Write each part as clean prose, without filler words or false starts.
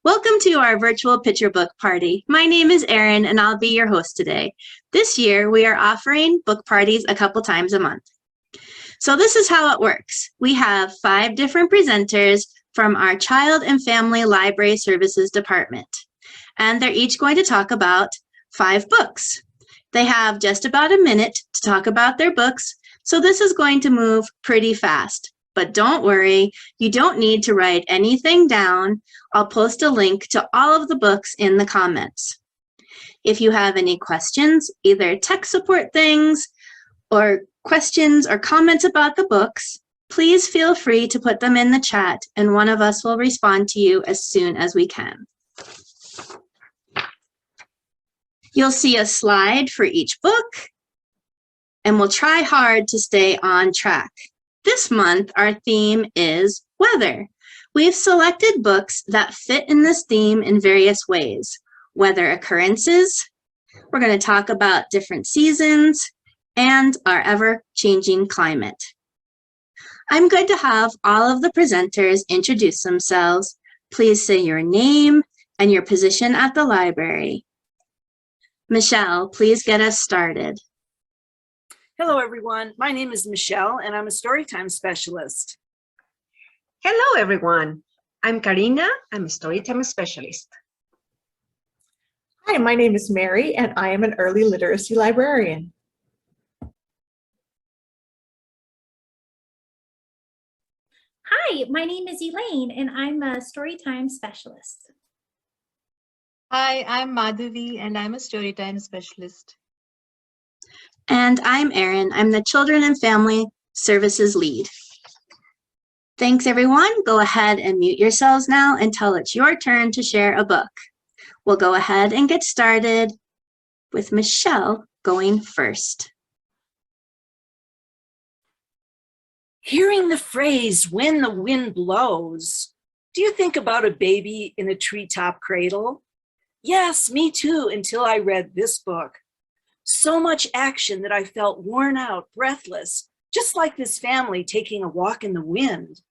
Welcome to our virtual picture book party. My name is Erin and I'll be your host today. This year we are offering book parties a couple times a month. So this is how it works. We have 5 different presenters from our Child and Family Library Services Department. And they're each going to talk about 5 books. They have just about a minute to talk about their books, so this is going to move pretty fast. But don't worry, you don't need to write anything down. I'll post a link to all of the books in the comments. If you have any questions, either tech support things or questions or comments about the books, please feel free to put them in the chat and one of us will respond to you as soon as we can. You'll see a slide for each book, and we'll try hard to stay on track. This month, our theme is weather. We've selected books that fit in this theme in various ways. Weather occurrences, we're going to talk about different seasons, and our ever-changing climate. I'm going to have all of the presenters introduce themselves. Please say your name and your position at the library. Michelle, please get us started. Hello, everyone. My name is Michelle, and I'm a Storytime Specialist. Hello, everyone. I'm Karina. I'm a Storytime Specialist. Hi, my name is Mary, and I am an Early Literacy Librarian. Hi, my name is Elaine, and I'm a Storytime Specialist. Hi, I'm Madhavi, and I'm a Storytime Specialist. And I'm Erin. I'm the Children and Family Services Lead. Thanks, everyone. Go ahead and mute yourselves now until it's your turn to share a book. We'll go ahead and get started with Michelle going first. Hearing the phrase, "when the wind blows," do you think about a baby in a treetop cradle? Yes, me too, until I read this book. So much action that I felt worn out, breathless, just like this family taking a walk in the wind.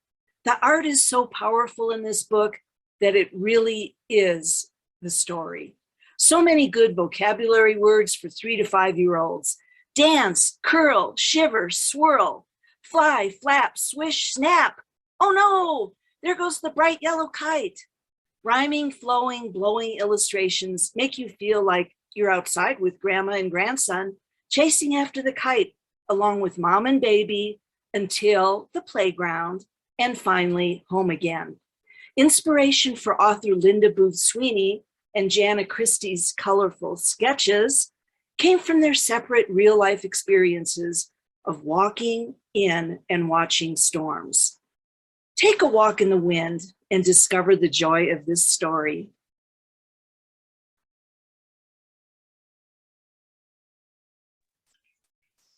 The art is so powerful in this book that it really is the story. So many good vocabulary words for 3 to 5-year-olds. Dance, curl, shiver, swirl, fly, flap, swish, snap. Oh no, there goes the bright yellow kite. Rhyming, flowing, blowing illustrations make you feel like you're outside with grandma and grandson, chasing after the kite, along with mom and baby, until the playground, and finally home again. Inspiration for author Linda Booth Sweeney and Jana Christie's colorful sketches came from their separate real-life experiences of walking in and watching storms. Take a walk in the wind and discover the joy of this story.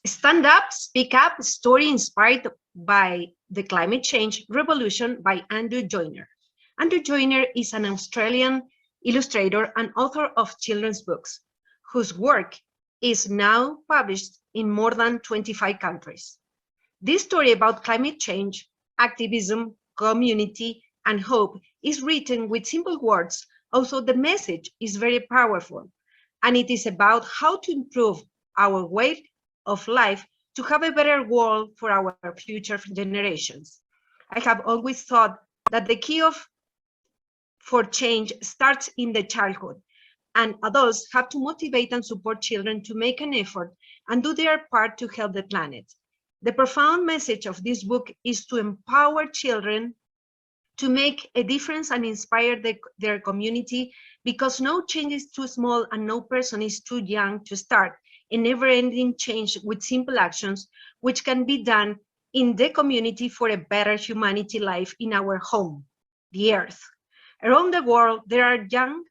Stand Up, Speak Up, story inspired by the climate change revolution by Andrew Joyner. Andrew Joyner is an Australian illustrator and author of children's books, whose work is now published in more than 25 countries. This story about climate change, activism, community, and hope is written with simple words, although the message is very powerful, and it is about how to improve our way of life to have a better world for our future generations. I have always thought that the key for change starts in the childhood, and adults have to motivate and support children to make an effort and do their part to help the planet. The profound message of this book is to empower children to make a difference and inspire their community, because no change is too small and no person is too young to start a never-ending change with simple actions, which can be done in the community for a better humanity life in our home, the Earth. Around the world, there are young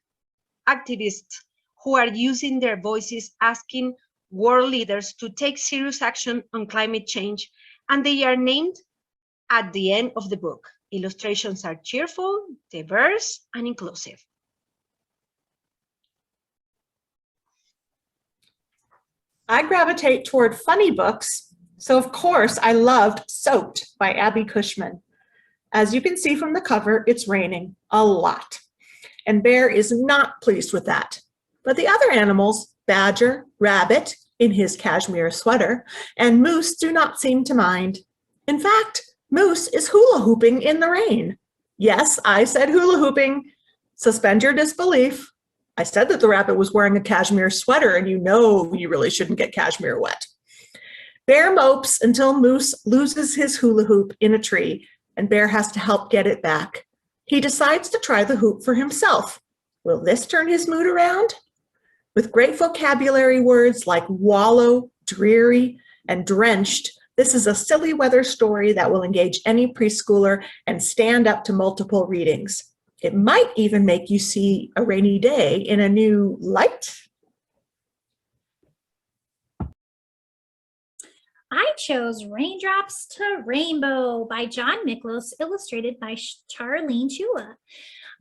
activists who are using their voices, asking world leaders to take serious action on climate change, and they are named at the end of the book. Illustrations are cheerful, diverse, and inclusive. I gravitate toward funny books, so of course I loved Soaked by Abby Cushman. As you can see from the cover, it's raining a lot. and Bear is not pleased with that. But the other animals, Badger, Rabbit, in his cashmere sweater, and Moose do not seem to mind. In fact, Moose is hula hooping in the rain. Yes, I said hula hooping. Suspend your disbelief. I said that the rabbit was wearing a cashmere sweater, and you know you really shouldn't get cashmere wet. Bear mopes until Moose loses his hula hoop in a tree, and Bear has to help get it back. He decides to try the hoop for himself. Will this turn his mood around? With great vocabulary words like wallow, dreary, and drenched, this is a silly weather story that will engage any preschooler and stand up to multiple readings. It might even make you see a rainy day in a new light. I chose Raindrops to Rainbow by John Miklos, illustrated by Charlene Chua.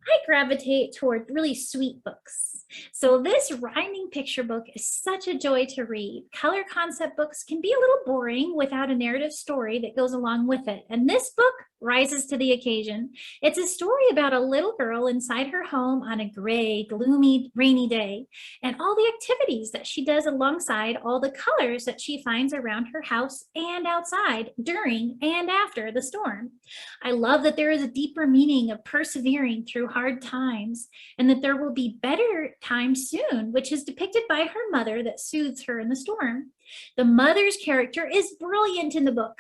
I gravitate toward really sweet books. So this rhyming picture book is such a joy to read. Color concept books can be a little boring without a narrative story that goes along with it. And this book rises to the occasion. It's a story about a little girl inside her home on a gray, gloomy, rainy day, and all the activities that she does alongside all the colors that she finds around her house and outside during and after the storm. I love that there is a deeper meaning of persevering through hard times, and that there will be better times soon, which is depicted by her mother that soothes her in the storm. The mother's character is brilliant in the book,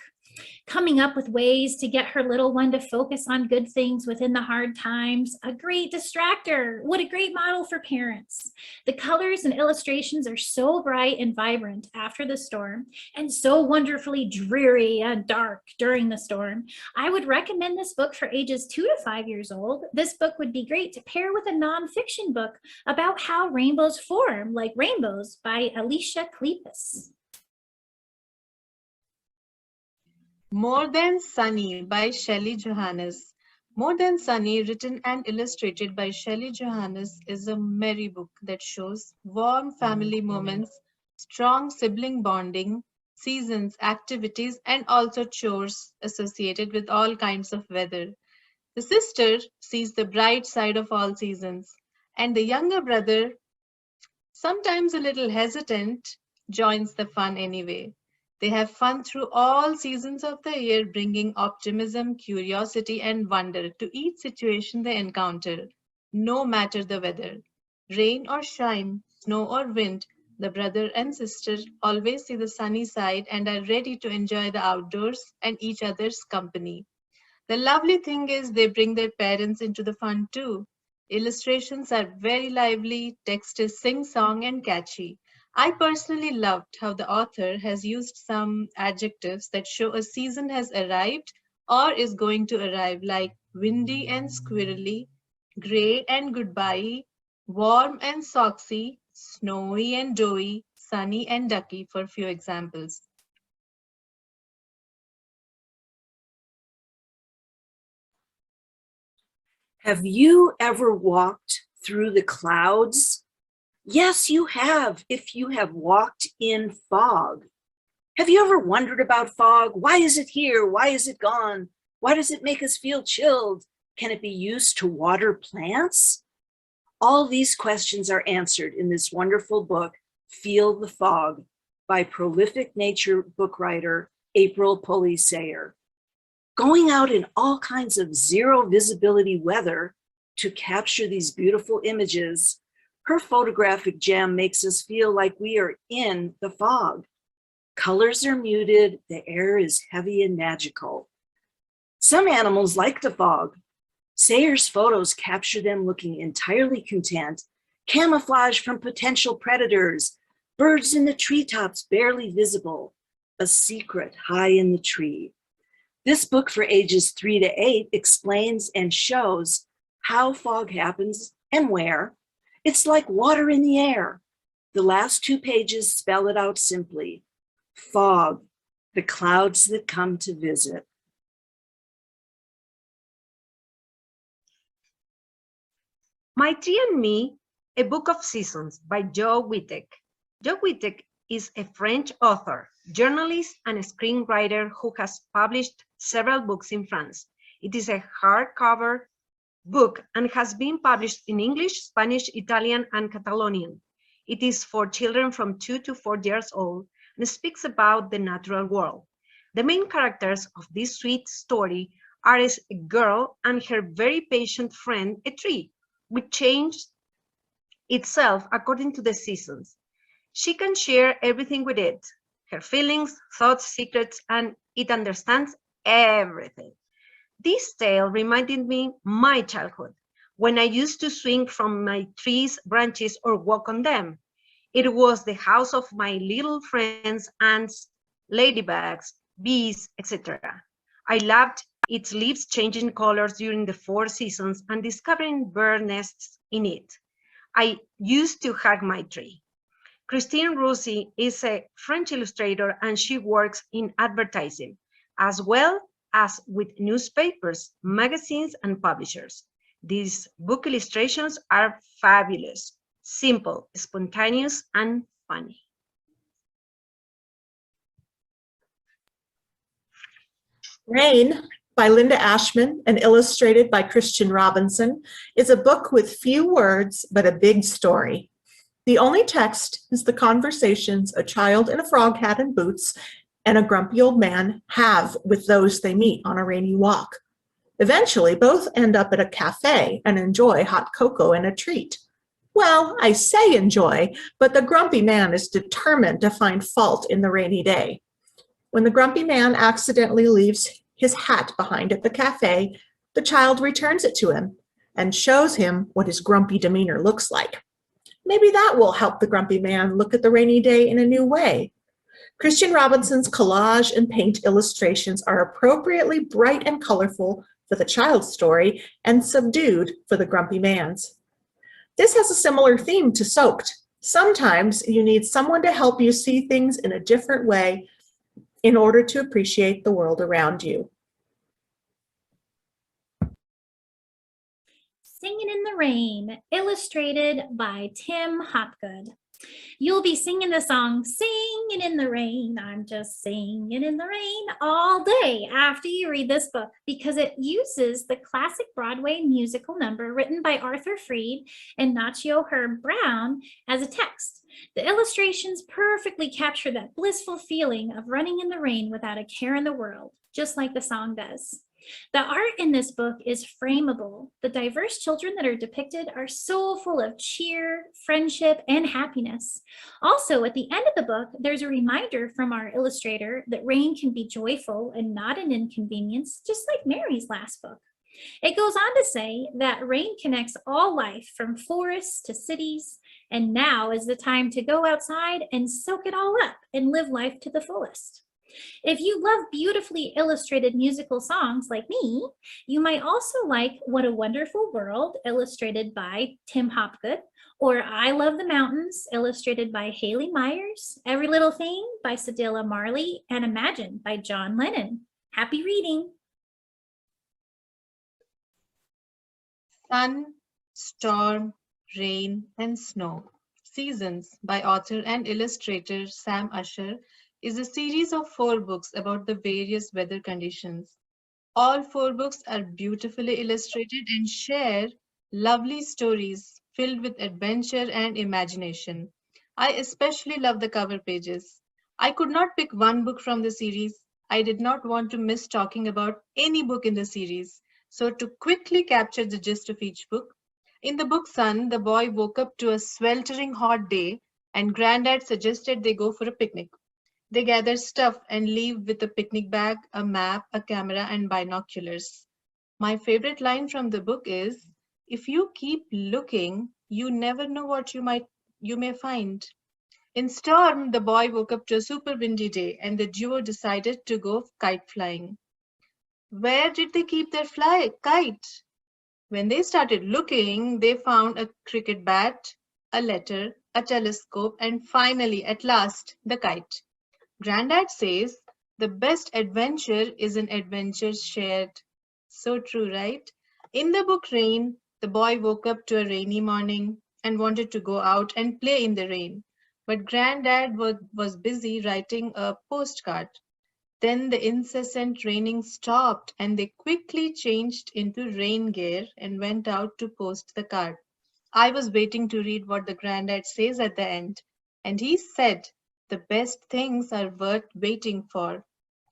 coming up with ways to get her little one to focus on good things within the hard times. A great distractor. What a great model for parents. The colors and illustrations are so bright and vibrant after the storm, and so wonderfully dreary and dark during the storm. I would recommend this book for ages 2 to 5 years old. This book would be great to pair with a nonfiction book about how rainbows form, like Rainbows by Alicia Klepis. More Than Sunny by Shelley Johannes. More Than Sunny, written and illustrated by Shelley Johannes, is a merry book that shows warm family moments, strong sibling bonding, seasons, activities, and also chores associated with all kinds of weather. The sister sees the bright side of all seasons, and the younger brother, sometimes a little hesitant, joins the fun anyway. They have fun through all seasons of the year, bringing optimism, curiosity, and wonder to each situation they encounter, no matter the weather. Rain or shine, snow or wind, the brother and sister always see the sunny side and are ready to enjoy the outdoors and each other's company. The lovely thing is they bring their parents into the fun too. Illustrations are very lively, text is sing-song and catchy. I personally loved how the author has used some adjectives that show a season has arrived or is going to arrive, like windy and squirrely, gray and goodbye, warm and socksy, snowy and doughy, sunny and ducky, for a few examples. Have you ever walked through the clouds? Yes, you have, if you have walked in fog. Have you ever wondered about fog? Why is it here? Why is it gone? Why does it make us feel chilled? Can it be used to water plants? All these questions are answered in this wonderful book, Feel the Fog, by prolific nature book writer April Pulley Sayer. Going out in all kinds of zero visibility weather to capture these beautiful images, her photographic gem makes us feel like we are in the fog. Colors are muted, the air is heavy and magical. Some animals like the fog. Sayer's photos capture them looking entirely content, camouflage from potential predators, birds in the treetops barely visible, a secret high in the tree. This book for ages 3 to 8 explains and shows how fog happens and where. It's like water in the air. The last 2 pages spell it out simply. Fog, the clouds that come to visit. My Tea and Me, A Book of Seasons by Jo Witek. Jo Witek is a French author, journalist, and screenwriter who has published several books in France. It is a hardcover book and has been published in English, Spanish, Italian, and Catalonian. It is for children from 2 to 4 years old and speaks about the natural world. The main characters of this sweet story are a girl and her very patient friend, a tree, which changes itself according to the seasons. She can share everything with it, her feelings, thoughts, secrets, and it understands everything. This tale reminded me my childhood, when I used to swing from my tree's branches or walk on them. It was the house of my little friends, ants, ladybugs, bees, etc. I loved its leaves changing colors during the 4 seasons and discovering bird nests in it. I used to hug my tree. Christine Roussy is a French illustrator and she works in advertising, as well as with newspapers, magazines, and publishers. These book illustrations are fabulous, simple, spontaneous, and funny. Rain by Linda Ashman and illustrated by Christian Robinson is a book with few words but a big story. The only text is the conversations a child in a frog hat and boots and a grumpy old man have with those they meet on a rainy walk. Eventually, both end up at a cafe and enjoy hot cocoa and a treat. Well, I say enjoy, but the grumpy man is determined to find fault in the rainy day. When the grumpy man accidentally leaves his hat behind at the cafe, the child returns it to him and shows him what his grumpy demeanor looks like. Maybe that will help the grumpy man look at the rainy day in a new way. Christian Robinson's collage and paint illustrations are appropriately bright and colorful for the child's story and subdued for the grumpy man's. This has a similar theme to Soaked. Sometimes you need someone to help you see things in a different way in order to appreciate the world around you. Singing in the Rain, illustrated by Tim Hopgood. You'll be singing the song, Singing in the Rain. I'm just singing in the rain all day after you read this book because it uses the classic Broadway musical number written by Arthur Freed and Nacho Herb Brown as a text. The illustrations perfectly capture that blissful feeling of running in the rain without a care in the world, just like the song does. The art in this book is frameable. The diverse children that are depicted are so full of cheer, friendship, and happiness. Also, at the end of the book, there's a reminder from our illustrator that rain can be joyful and not an inconvenience, just like Mary's last book. It goes on to say that rain connects all life from forests to cities, and now is the time to go outside and soak it all up and live life to the fullest. If you love beautifully illustrated musical songs like me, you might also like What a Wonderful World, illustrated by Tim Hopgood, or I Love the Mountains, illustrated by Haley Myers, Every Little Thing by Cedilla Marley, and Imagine by John Lennon. Happy reading! Sun, Storm, Rain, and Snow. Seasons by author and illustrator Sam Usher is a series of 4 books about the various weather conditions. All 4 books are beautifully illustrated and share lovely stories filled with adventure and imagination. I especially love the cover pages. I could not pick one book from the series. I did not want to miss talking about any book in the series. So to quickly capture the gist of each book, in the book Sun, the boy woke up to a sweltering hot day and Granddad suggested they go for a picnic. They gather stuff and leave with a picnic bag, a map, a camera, and binoculars. My favorite line from the book is, if you keep looking, you never know what you may find. In Storm, the boy woke up to a super windy day and the duo decided to go kite flying. Where did they keep their kite? When they started looking, they found a cricket bat, a letter, a telescope, and finally, at last, the kite. Granddad says, the best adventure is an adventure shared. So true, right? In the book Rain, the boy woke up to a rainy morning and wanted to go out and play in the rain. But Granddad was busy writing a postcard. Then the incessant raining stopped and they quickly changed into rain gear and went out to post the card. I was waiting to read what the granddad says at the end, and he said, "The best things are worth waiting for."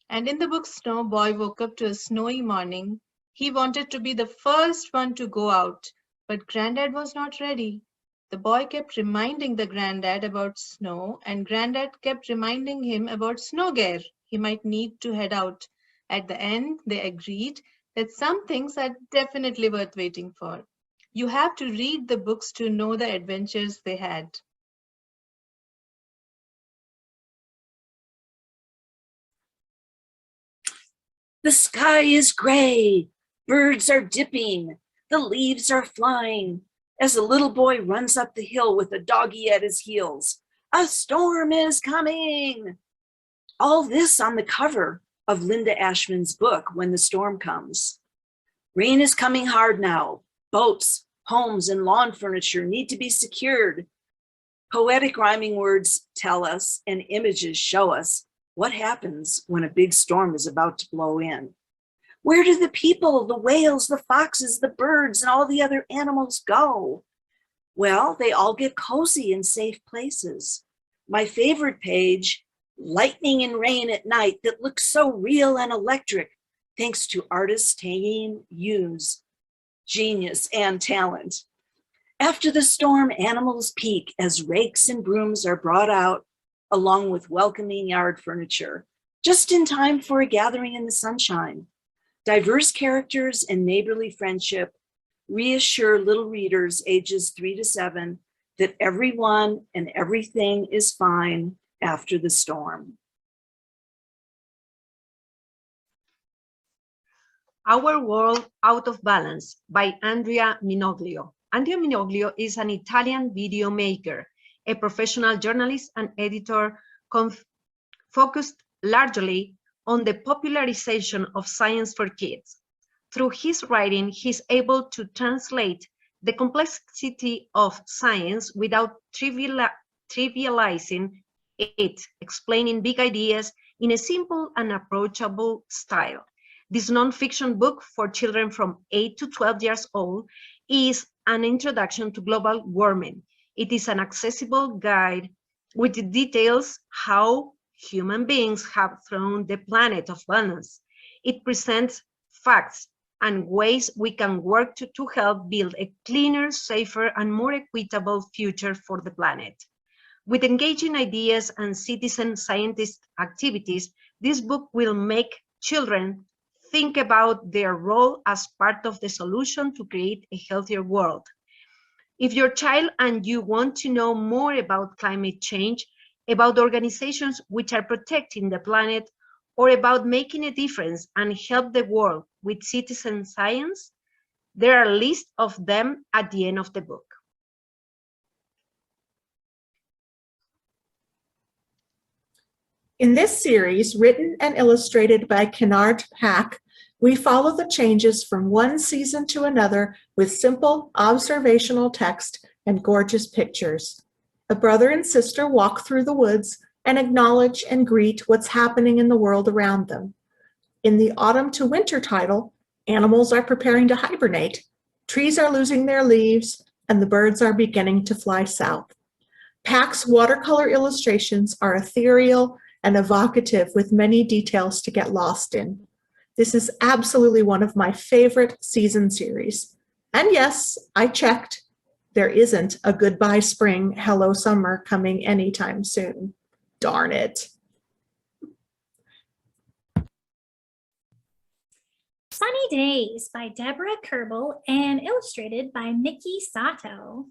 And in the book, Snow Boy woke up to a snowy morning. He wanted to be the first one to go out, but Granddad was not ready. The boy kept reminding the granddad about snow, and Granddad kept reminding him about snow gear he might need to head out. At the end, they agreed that some things are definitely worth waiting for. You have to read the books to know the adventures they had. The sky is gray, birds are dipping, the leaves are flying. As the little boy runs up the hill with a doggie at his heels, a storm is coming. All this on the cover of Linda Ashman's book, When the Storm Comes. Rain is coming hard now. Boats, homes, and lawn furniture need to be secured. Poetic rhyming words tell us and images show us what happens when a big storm is about to blow in. Where do the people, the whales, the foxes, the birds, and all the other animals go? Well, they all get cozy in safe places. My favorite page, lightning and rain at night that looks so real and electric, thanks to artist Tayeen Yu's genius and talent. After the storm, animals peak as rakes and brooms are brought out, along with welcoming yard furniture, just in time for a gathering in the sunshine. Diverse characters and neighborly friendship reassure little readers ages 3 to 7 that everyone and everything is fine after the storm. Our World Out of Balance by Andrea Minoglio. Andrea Minoglio is an Italian video maker, a professional journalist and editor focused largely on the popularization of science for kids. Through his writing, he's able to translate the complexity of science without trivializing it, explaining big ideas in a simple and approachable style. This nonfiction book for children from 8 to 12 years old is an introduction to global warming. It is an accessible guide which details how human beings have thrown the planet off balance. It presents facts and ways we can work to help build a cleaner, safer, and more equitable future for the planet. With engaging ideas and citizen scientist activities, this book will make children think about their role as part of the solution to create a healthier world. If your child and you want to know more about climate change, about organizations which are protecting the planet, or about making a difference and help the world with citizen science, there are a list of them at the end of the book. In this series, written and illustrated by Kennard Pack, we follow the changes from one season to another with simple observational text and gorgeous pictures. A brother and sister walk through the woods and acknowledge and greet what's happening in the world around them. In the autumn to winter title, animals are preparing to hibernate, trees are losing their leaves, and the birds are beginning to fly south. Pack's watercolor illustrations are ethereal and evocative with many details to get lost in. This is absolutely one of my favorite season series. And yes, I checked. There isn't a goodbye spring, hello summer coming anytime soon. Darn it. Sunny Days by Deborah Kerbel and illustrated by Nikki Sato.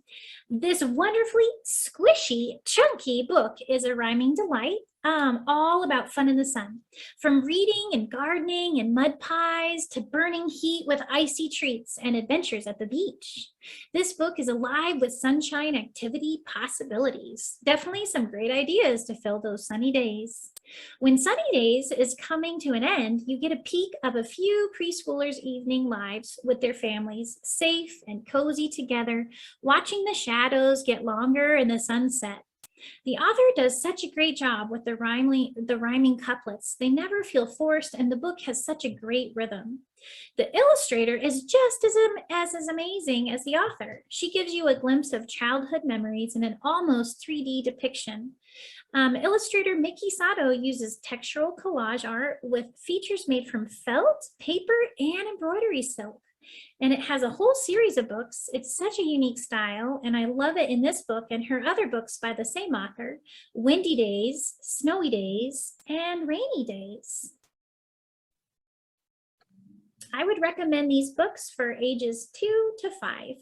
This wonderfully squishy, chunky book is a rhyming delight, all about fun in the sun. From reading and gardening and mud pies to burning heat with icy treats and adventures at the beach. This book is alive with sunshine activity possibilities. Definitely some great ideas to fill those sunny days. When Sunny Days is coming to an end, you get a peek of a few preschoolers' evening lives with their families, safe and cozy together, watching the shadows get longer and the sunset. The author does such a great job with the rhyming couplets. They never feel forced, and the book has such a great rhythm. The illustrator is just as amazing as the author. She gives you a glimpse of childhood memories in an almost 3D depiction. Illustrator Miki Sato uses textural collage art with features made from felt, paper, and embroidery silk. And it has a whole series of books. It's such a unique style, and I love it in this book and her other books by the same author, Windy Days, Snowy Days, and Rainy Days. I would recommend these books for ages 2 to 5.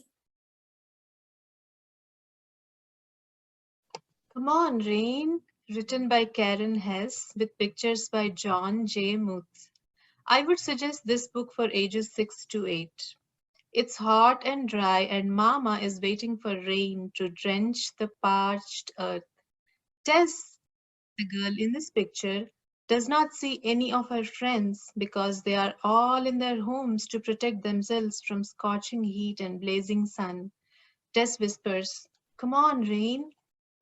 Come on, Rain, written by Karen Hess with pictures by John J. Muth. I would suggest this book for ages 6 to 8. It's hot and dry, and Mama is waiting for rain to drench the parched earth. Tess, the girl in this picture, does not see any of her friends because they are all in their homes to protect themselves from scorching heat and blazing sun. Tess whispers, "Come on, Rain."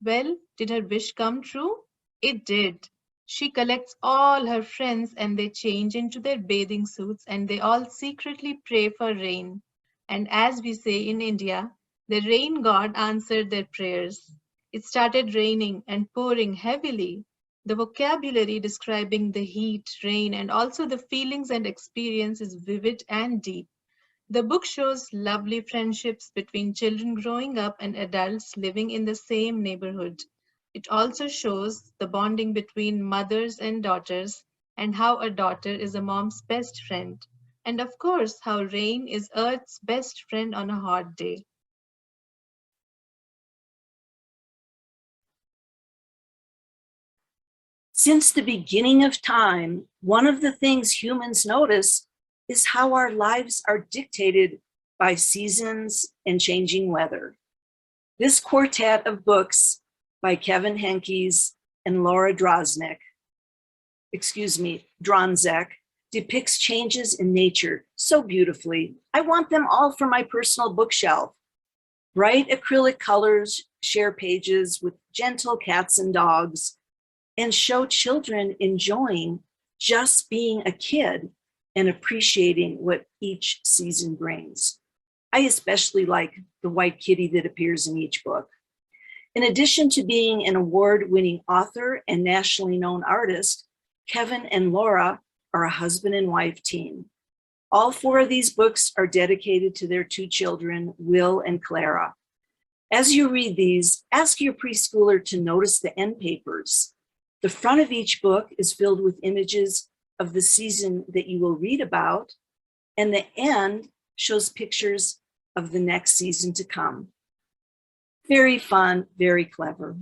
Well, did her wish come true? It did. She collects all her friends and they change into their bathing suits and they all secretly pray for rain. And as we say in India, the rain god answered their prayers. It started raining and pouring heavily. The vocabulary describing the heat, rain, and also the feelings and experience is vivid and deep. The book shows lovely friendships between children growing up and adults living in the same neighborhood. It also shows the bonding between mothers and daughters and how a daughter is a mom's best friend. And of course, how rain is Earth's best friend on a hot day. Since the beginning of time, one of the things humans notice is how our lives are dictated by seasons and changing weather. This quartet of books by Kevin Henkes and Laura Dronzek, depicts changes in nature so beautifully. I want them all for my personal bookshelf. Bright acrylic colors share pages with gentle cats and dogs and show children enjoying just being a kid and appreciating what each season brings. I especially like the white kitty that appears in each book. In addition to being an award-winning author and nationally known artist, Kevin and Laura are a husband and wife team. All 4 of these books are dedicated to their 2 children, Will and Clara. As you read these, ask your preschooler to notice the end papers. The front of each book is filled with images of the season that you will read about, and the end shows pictures of the next season to come. Very fun, very clever.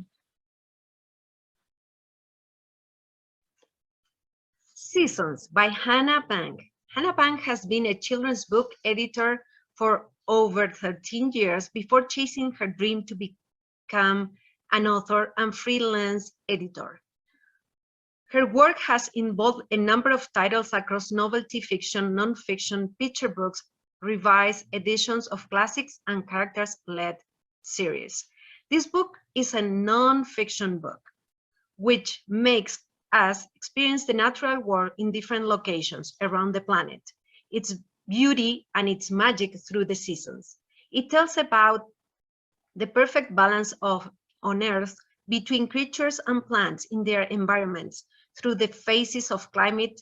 Seasons by Hannah Bank. Hannah Bank has been a children's book editor for over 13 years before chasing her dream to become an author and freelance editor. Her work has involved a number of titles across novelty fiction, nonfiction, picture books, revised editions of classics, and characters-led series. This book is a non-fiction book, which makes us experience the natural world in different locations around the planet, its beauty and its magic through the seasons. It tells about the perfect balance on Earth between creatures and plants in their environments through the phases of climate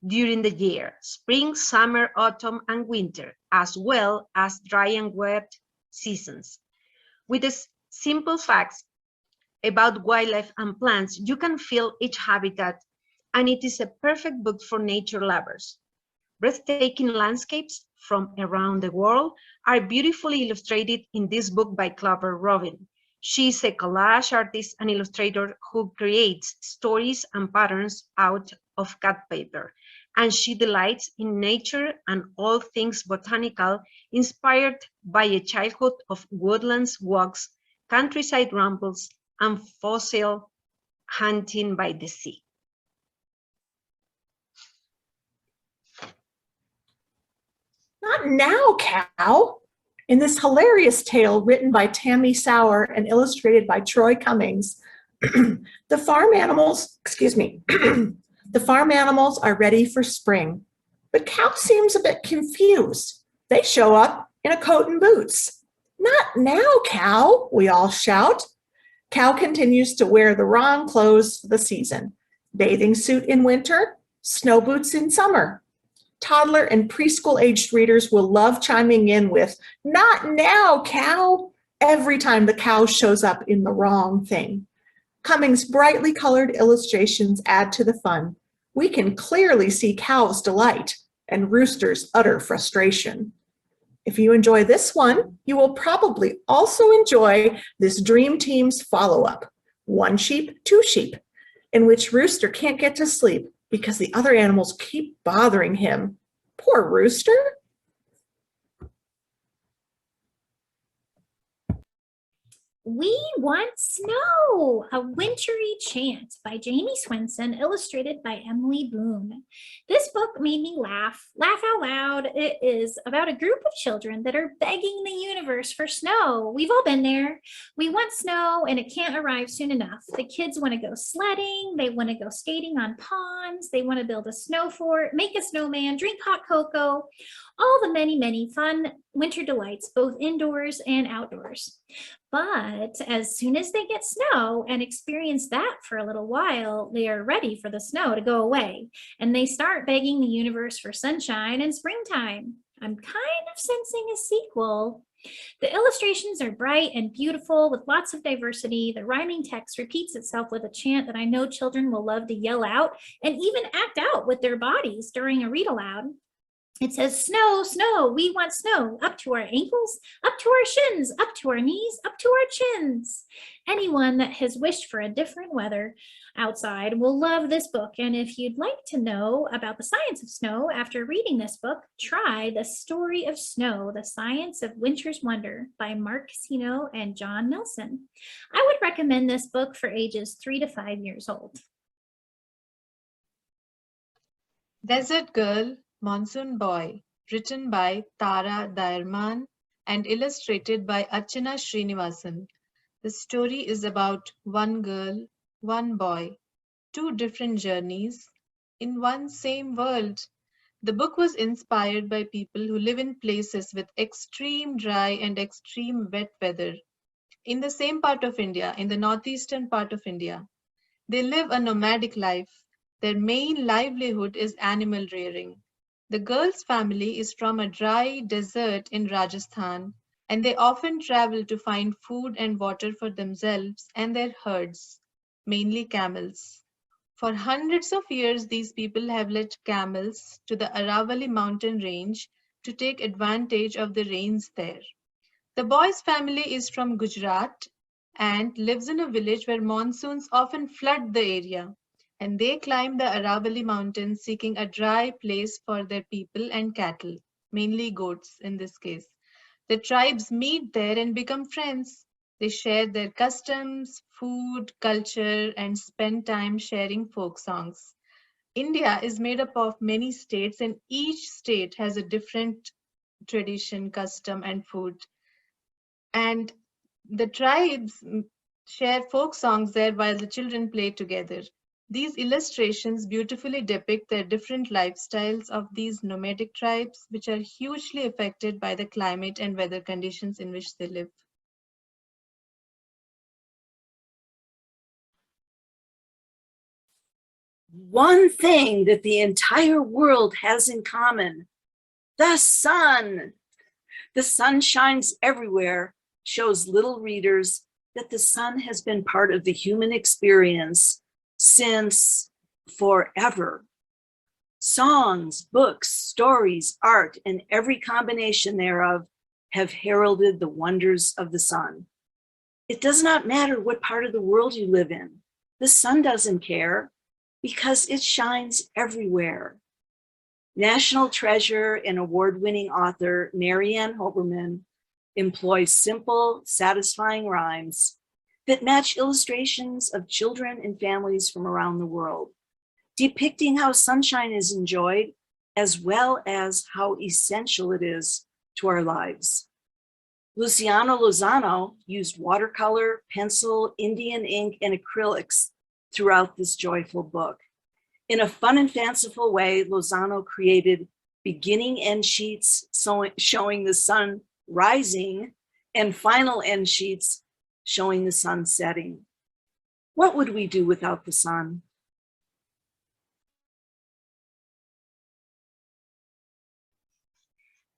during the year, spring, summer, autumn, and winter, as well as dry and wet seasons. With the simple facts about wildlife and plants, you can feel each habitat, and it is a perfect book for nature lovers. Breathtaking landscapes from around the world are beautifully illustrated in this book by Clover Robin. She is a collage artist and illustrator who creates stories and patterns out of cut paper, and she delights in nature and all things botanical, inspired by a childhood of woodlands walks, countryside rambles, and fossil hunting by the sea. Not now, cow. In this hilarious tale written by Tammy Sauer and illustrated by Troy Cummings, The farm animals, excuse me, the farm animals are ready for spring, but Cow seems a bit confused. They show up in a coat and boots. Not now, Cow, we all shout. Cow continues to wear the wrong clothes for the season. Bathing suit in winter, snow boots in summer. Toddler and preschool-aged readers will love chiming in with, "Not now, Cow," every time the cow shows up in the wrong thing. Cumming's brightly colored illustrations add to the fun. We can clearly see Cow's delight and Rooster's utter frustration. If you enjoy this one, you will probably also enjoy this Dream Team's follow-up, One Sheep, Two Sheep, in which Rooster can't get to sleep because the other animals keep bothering him. Poor Rooster. We Want Snow, a Wintry Chant by Jamie Swenson, illustrated by Emily Boone. This book made me laugh out loud. It is about a group of children that are begging the universe for snow. We've all been there. We want snow and it can't arrive soon enough. The kids want to go sledding. They want to go skating on ponds. They want to build a snow fort, make a snowman, drink hot cocoa, all the many, many fun winter delights, both indoors and outdoors. But as soon as they get snow and experience that for a little while, they are ready for the snow to go away. And they start begging the universe for sunshine and springtime. I'm kind of sensing a sequel. The illustrations are bright and beautiful with lots of diversity. The rhyming text repeats itself with a chant that I know children will love to yell out and even act out with their bodies during a read aloud. It says, "Snow, snow, we want snow, up to our ankles, up to our shins, up to our knees, up to our chins." Anyone that has wished for a different weather outside will love this book. And if you'd like to know about the science of snow after reading this book, try The Story of Snow, The Science of Winter's Wonder by Mark Casino and John Nelson. I would recommend this book for ages 3 to 5 years old. Desert Girl, Monsoon Boy, written by Tara Diarman and illustrated by Archana Srinivasan. The story is about one girl, one boy, two different journeys in one same world. The book was inspired by people who live in places with extreme dry and extreme wet weather in the same part of India, in the northeastern part of India. They live a nomadic life. Their main livelihood is animal rearing. The girl's family is from a dry desert in Rajasthan, and they often travel to find food and water for themselves and their herds, mainly camels. For hundreds of years, these people have led camels to the Aravalli mountain range to take advantage of the rains there. The boy's family is from Gujarat and lives in a village where monsoons often flood the area, and they climb the Aravalli mountains seeking a dry place for their people and cattle, mainly goats in this case. The tribes meet there and become friends. They share their customs, food, culture, and spend time sharing folk songs. India is made up of many states, and each state has a different tradition, custom, and food. And the tribes share folk songs there while the children play together. These illustrations beautifully depict the different lifestyles of these nomadic tribes, which are hugely affected by the climate and weather conditions in which they live. One thing that the entire world has in common: the sun. The sun shines everywhere, shows little readers that the sun has been part of the human experience since forever. Songs, books, stories, art, and every combination thereof have heralded the wonders of the sun. It does not matter what part of the world you live in. The sun doesn't care because it shines everywhere. National treasure and award-winning author Marianne Hoberman employs simple, satisfying rhymes that match illustrations of children and families from around the world, depicting how sunshine is enjoyed as well as how essential it is to our lives. Luciano Lozano used watercolor, pencil, Indian ink, and acrylics throughout this joyful book. In a fun and fanciful way, Lozano created beginning end sheets showing the sun rising and final end sheets showing the sun setting. What would we do without the sun?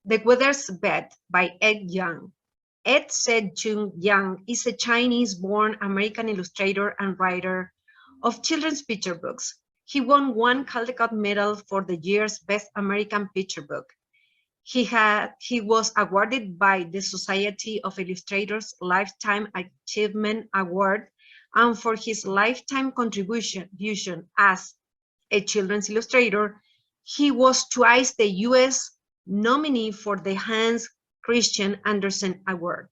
The Weather's Bed by Ed Young. Ed Se-Jung Young is a Chinese-born American illustrator and writer of children's picture books. He won 1 Caldecott Medal for the year's Best American Picture Book. He was awarded by the Society of Illustrators Lifetime Achievement Award, and for his lifetime contribution as a children's illustrator, he was twice the U.S. nominee for the Hans Christian Andersen Award.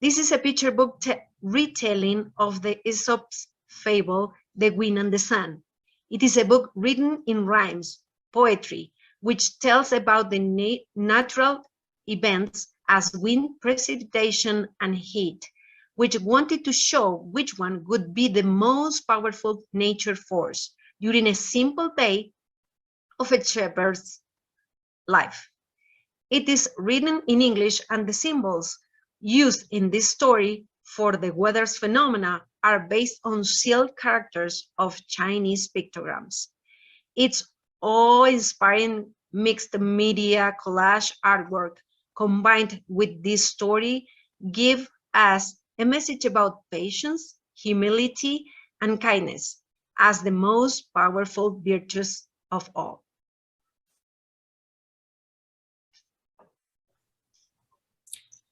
This is a picture book retelling of the Aesop's fable, The Wind and the Sun. It is a book written in rhymes, poetry, which tells about the natural events as wind, precipitation, and heat, which wanted to show which one would be the most powerful nature force during a simple day of a shepherd's life. It is written in English, and the symbols used in this story for the weather's phenomena are based on sealed characters of Chinese pictograms. Its awe-inspiring mixed media collage artwork combined with this story give us a message about patience, humility, and kindness as the most powerful virtues of all.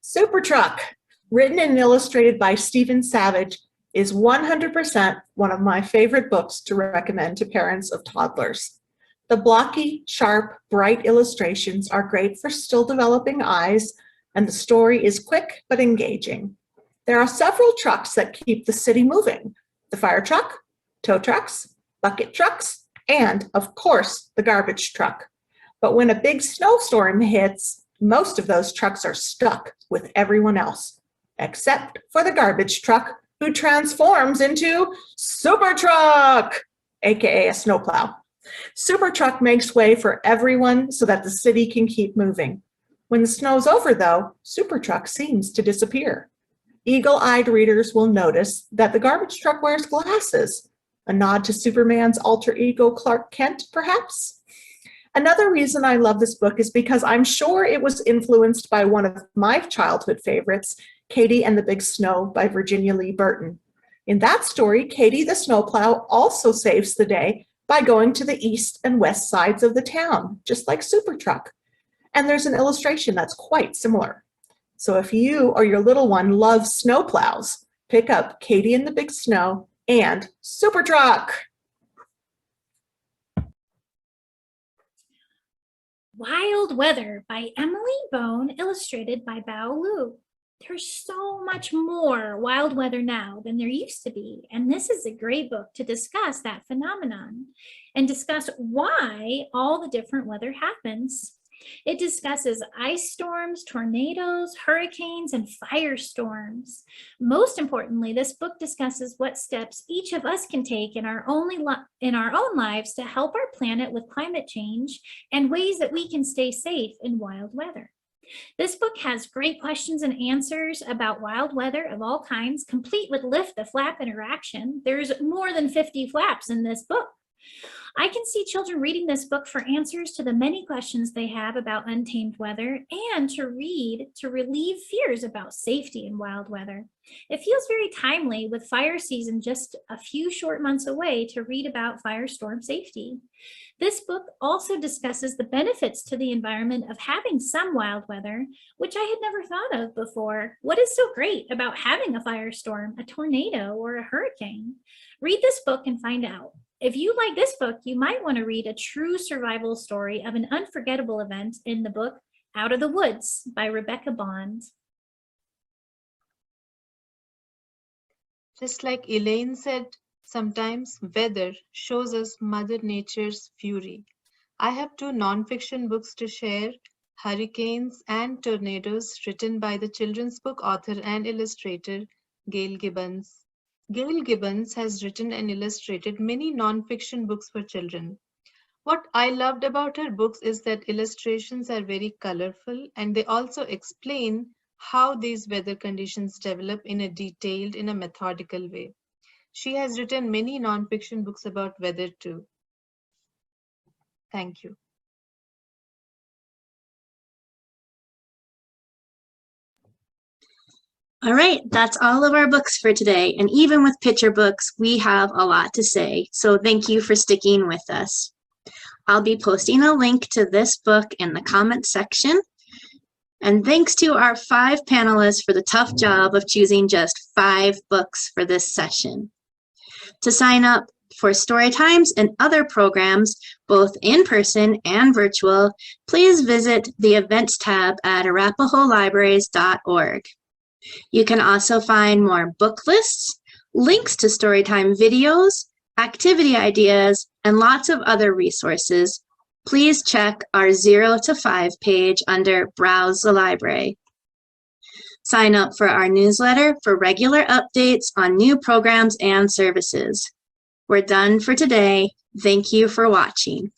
Super Truck, written and illustrated by Stephen Savage, is 100% one of my favorite books to recommend to parents of toddlers. The blocky, sharp, bright illustrations are great for still developing eyes, and the story is quick but engaging. There are several trucks that keep the city moving: the fire truck, tow trucks, bucket trucks, and, of course, the garbage truck. But when a big snowstorm hits, most of those trucks are stuck with everyone else, except for the garbage truck, who transforms into Super Truck, aka a snowplow. Super Truck makes way for everyone so that the city can keep moving. When the snow's over, though, Super Truck seems to disappear. Eagle-eyed readers will notice that the garbage truck wears glasses, a nod to Superman's alter ego Clark Kent, perhaps? Another reason I love this book is because I'm sure it was influenced by one of my childhood favorites, Katie and the Big Snow by Virginia Lee Burton. In that story, Katie the snowplow also saves the day by going to the east and west sides of the town, just like Super Truck. And there's an illustration that's quite similar. So if you or your little one love snowplows, pick up Katie and the Big Snow and Super Truck. Wild Weather by Emily Bone, illustrated by Bao Lu. There's so much more wild weather now than there used to be, and this is a great book to discuss that phenomenon and discuss why all the different weather happens. It discusses ice storms, tornadoes, hurricanes, and firestorms. Most importantly, this book discusses what steps each of us can take in our own lives to help our planet with climate change and ways that we can stay safe in wild weather. This book has great questions and answers about wild weather of all kinds, complete with lift the flap interaction. There's more than 50 flaps in this book. I can see children reading this book for answers to the many questions they have about untamed weather and to read to relieve fears about safety in wild weather. It feels very timely with fire season just a few short months away to read about firestorm safety. This book also discusses the benefits to the environment of having some wild weather, which I had never thought of before. What is so great about having a firestorm, a tornado, or a hurricane? Read this book and find out. If you like this book, you might want to read a true survival story of an unforgettable event in the book Out of the Woods by Rebecca Bond. Just like Elaine said, sometimes weather shows us Mother Nature's fury. I have two non-fiction books to share, Hurricanes and Tornadoes, written by the children's book author and illustrator Gail Gibbons. Gail Gibbons has written and illustrated many non-fiction books for children. What I loved about her books is that illustrations are very colorful and they also explain how these weather conditions develop in a methodical way. She has written many non-fiction books about weather too. Thank you. All right, that's all of our books for today. And even with picture books, we have a lot to say. So thank you for sticking with us. I'll be posting a link to this book in the comments section. And thanks to our 5 panelists for the tough job of choosing just 5 books for this session. To sign up for story times and other programs, both in person and virtual, please visit the events tab at arapahoelibraries.org. You can also find more book lists, links to storytime videos, activity ideas, and lots of other resources. Please check our 0 to 5 page under Browse the Library. Sign up for our newsletter for regular updates on new programs and services. We're done for today. Thank you for watching.